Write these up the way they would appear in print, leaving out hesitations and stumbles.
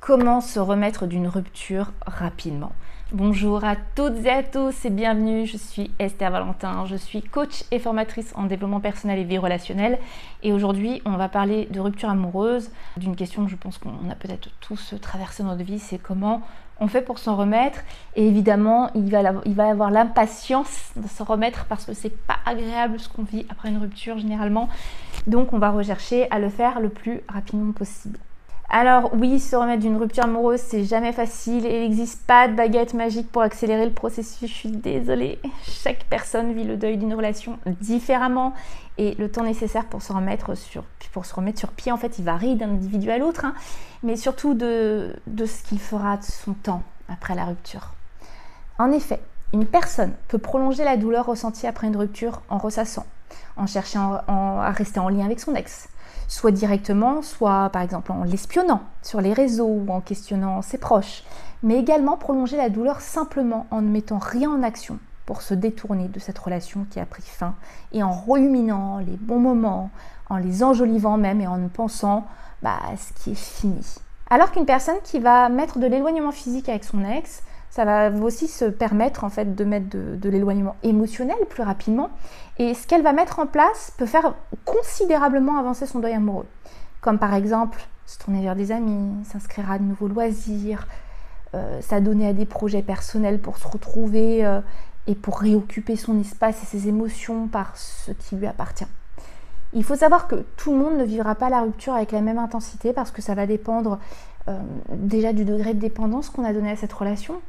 Comment se remettre d'une rupture rapidement? Bonjour à toutes et à tous et bienvenue, je suis Esther Valentin, je suis coach et formatrice en développement personnel et vie relationnelle et aujourd'hui on va parler de rupture amoureuse, d'une question que je pense qu'on a peut-être tous traversé dans notre vie, c'est comment on fait pour s'en remettre. Et évidemment il va y avoir l'impatience de s'en remettre parce que c'est pas agréable ce qu'on vit après une rupture généralement, donc on va rechercher à le faire le plus rapidement possible. Alors oui, se remettre d'une rupture amoureuse, c'est jamais facile et il n'existe pas de baguette magique pour accélérer le processus. Je suis désolée, chaque personne vit le deuil d'une relation différemment et le temps nécessaire pour se remettre sur pied, en fait, il varie d'un individu à l'autre, mais surtout de ce qu'il fera de son temps après la rupture. En effet, une personne peut prolonger la douleur ressentie après une rupture en ressassant, en cherchant à rester en lien avec son ex, soit directement, soit par exemple en l'espionnant sur les réseaux ou en questionnant ses proches, mais également prolonger la douleur simplement en ne mettant rien en action pour se détourner de cette relation qui a pris fin et en ruminant les bons moments, en les enjolivant même et en ne pensant à ce qui est fini. Alors qu'une personne qui va mettre de l'éloignement physique avec son ex, ça va aussi se permettre en fait de mettre de l'éloignement émotionnel plus rapidement. Et ce qu'elle va mettre en place peut faire considérablement avancer son deuil amoureux. Comme par exemple se tourner vers des amis, s'inscrire à de nouveaux loisirs, s'adonner à des projets personnels pour se retrouver et pour réoccuper son espace et ses émotions par ce qui lui appartient. Il faut savoir que tout le monde ne vivra pas la rupture avec la même intensité parce que ça va dépendre déjà du degré de dépendance qu'on a donné à cette relation.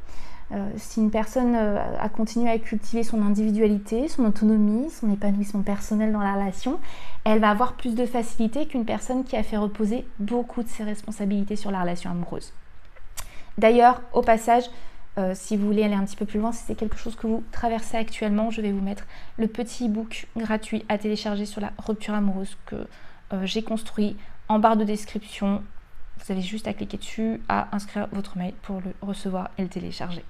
Si une personne a continué à cultiver son individualité, son autonomie, son épanouissement personnel dans la relation, elle va avoir plus de facilité qu'une personne qui a fait reposer beaucoup de ses responsabilités sur la relation amoureuse. D'ailleurs, au passage, si vous voulez aller un petit peu plus loin, si c'est quelque chose que vous traversez actuellement, je vais vous mettre le petit e-book gratuit à télécharger sur la rupture amoureuse que j'ai construit en barre de description. Vous avez juste à cliquer dessus, à inscrire votre mail pour le recevoir et le télécharger.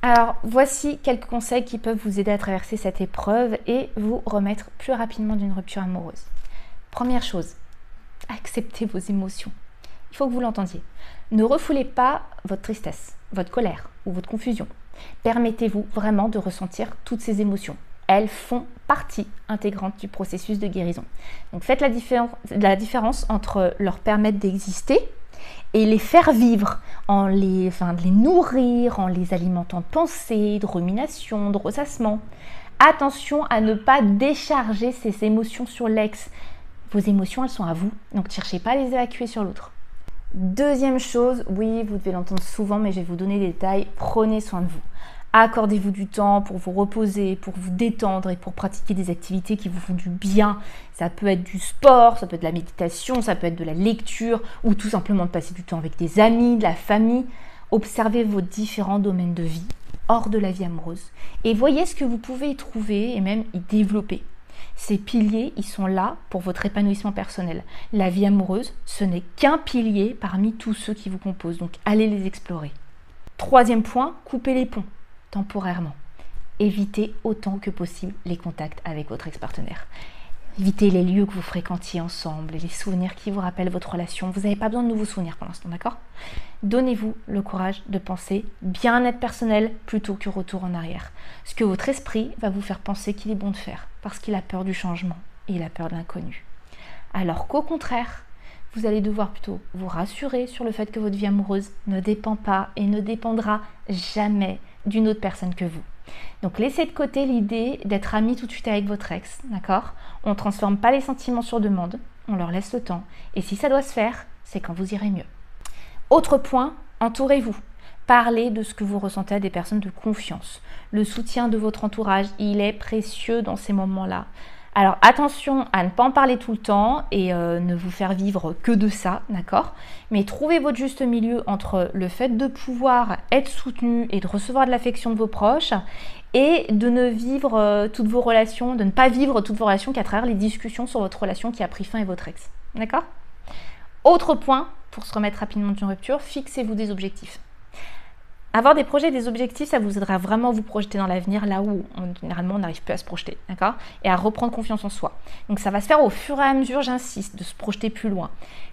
Alors, voici quelques conseils qui peuvent vous aider à traverser cette épreuve et vous remettre plus rapidement d'une rupture amoureuse. Première chose, acceptez vos émotions. Il faut que vous l'entendiez. Ne refoulez pas votre tristesse, votre colère ou votre confusion. Permettez-vous vraiment de ressentir toutes ces émotions. Elles font partie intégrante du processus de guérison. Donc faites la différence entre leur permettre d'exister et les faire vivre, de les nourrir, en les alimentant de pensées, de rumination, de ressassement. Attention à ne pas décharger ces émotions sur l'ex. Vos émotions, elles sont à vous, donc ne cherchez pas à les évacuer sur l'autre. Deuxième chose, oui, vous devez l'entendre souvent, mais je vais vous donner des détails, prenez soin de vous. Accordez-vous du temps pour vous reposer, pour vous détendre et pour pratiquer des activités qui vous font du bien. Ça peut être du sport, ça peut être de la méditation, ça peut être de la lecture ou tout simplement de passer du temps avec des amis, de la famille. Observez vos différents domaines de vie hors de la vie amoureuse et voyez ce que vous pouvez y trouver et même y développer. Ces piliers, ils sont là pour votre épanouissement personnel. La vie amoureuse, ce n'est qu'un pilier parmi tous ceux qui vous composent, donc allez les explorer. Troisième point, coupez les ponts. Temporairement. Évitez autant que possible les contacts avec votre ex-partenaire. Évitez les lieux que vous fréquentiez ensemble et les souvenirs qui vous rappellent votre relation. Vous n'avez pas besoin de nouveaux souvenirs pour l'instant, d'accord? Donnez-vous le courage de penser bien-être personnel plutôt que retour en arrière. Ce que votre esprit va vous faire penser qu'il est bon de faire parce qu'il a peur du changement et il a peur de l'inconnu. Alors qu'au contraire, vous allez devoir plutôt vous rassurer sur le fait que votre vie amoureuse ne dépend pas et ne dépendra jamais d'une autre personne que vous. Donc laissez de côté l'idée d'être ami tout de suite avec votre ex, d'accord? On ne transforme pas les sentiments sur demande, on leur laisse le temps. Et si ça doit se faire, c'est quand vous irez mieux. Autre point, entourez-vous. Parlez de ce que vous ressentez à des personnes de confiance. Le soutien de votre entourage, il est précieux dans ces moments-là. Alors attention à ne pas en parler tout le temps et ne vous faire vivre que de ça, d'accord? Mais trouvez votre juste milieu entre le fait de pouvoir être soutenu et de recevoir de l'affection de vos proches et de ne vivre toutes vos relations, de ne pas vivre toutes vos relations qu'à travers les discussions sur votre relation qui a pris fin et votre ex, d'accord? Autre point, pour se remettre rapidement d'une rupture, fixez-vous des objectifs. Avoir des projets et des objectifs, ça vous aidera vraiment à vous projeter dans l'avenir, là où généralement on n'arrive plus à se projeter, d'accord? Et à reprendre confiance en soi. Donc ça va se faire au fur et à mesure, j'insiste, de se projeter plus loin.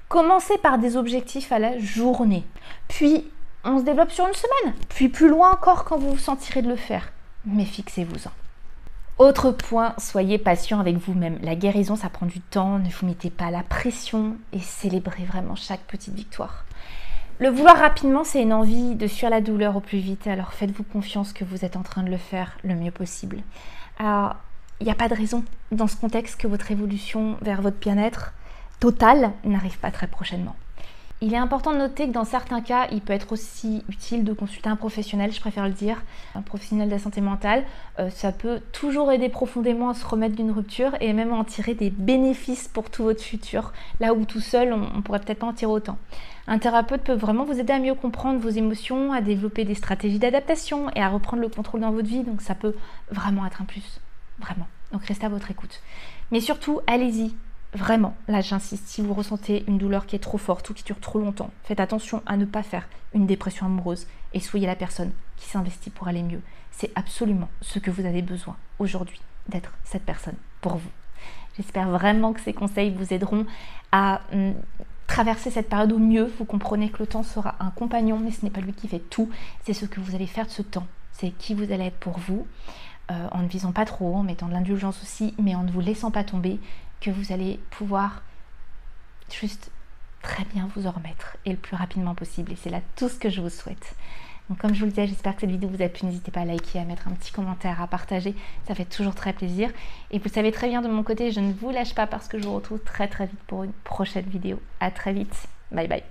Commencez par des objectifs à la journée. Puis on se développe sur une semaine. Puis plus loin encore quand vous vous sentirez de le faire. Mais fixez-vous-en. Autre point, soyez patient avec vous-même. La guérison, ça prend du temps, ne vous mettez pas la pression et célébrez vraiment chaque petite victoire. Le vouloir rapidement, c'est une envie de fuir la douleur au plus vite, alors faites-vous confiance que vous êtes en train de le faire le mieux possible. Alors, il n'y a pas de raison dans ce contexte que votre évolution vers votre bien-être total n'arrive pas très prochainement. Il est important de noter que dans certains cas, il peut être aussi utile de consulter un professionnel, je préfère le dire, un professionnel de la santé mentale. Ça peut toujours aider profondément à se remettre d'une rupture et même à en tirer des bénéfices pour tout votre futur, là où tout seul, on ne pourrait peut-être pas en tirer autant. Un thérapeute peut vraiment vous aider à mieux comprendre vos émotions, à développer des stratégies d'adaptation et à reprendre le contrôle dans votre vie, donc ça peut vraiment être un plus, vraiment. Donc restez à votre écoute. Mais surtout, allez-y. Vraiment, là j'insiste, si vous ressentez une douleur qui est trop forte ou qui dure trop longtemps, faites attention à ne pas faire une dépression amoureuse et soyez la personne qui s'investit pour aller mieux. C'est absolument ce que vous avez besoin aujourd'hui, d'être cette personne pour vous. J'espère vraiment que ces conseils vous aideront à traverser cette période au mieux. Vous comprenez que le temps sera un compagnon, mais ce n'est pas lui qui fait tout, c'est ce que vous allez faire de ce temps, c'est qui vous allez être pour vous, en ne visant pas trop, en mettant de l'indulgence aussi, mais en ne vous laissant pas tomber, que vous allez pouvoir juste très bien vous en remettre et le plus rapidement possible. Et c'est là tout ce que je vous souhaite. Donc comme je vous le disais, j'espère que cette vidéo vous a plu. N'hésitez pas à liker, à mettre un petit commentaire, à partager. Ça fait toujours très plaisir. Et vous savez très bien de mon côté, je ne vous lâche pas parce que je vous retrouve très très vite pour une prochaine vidéo. À très vite. Bye bye.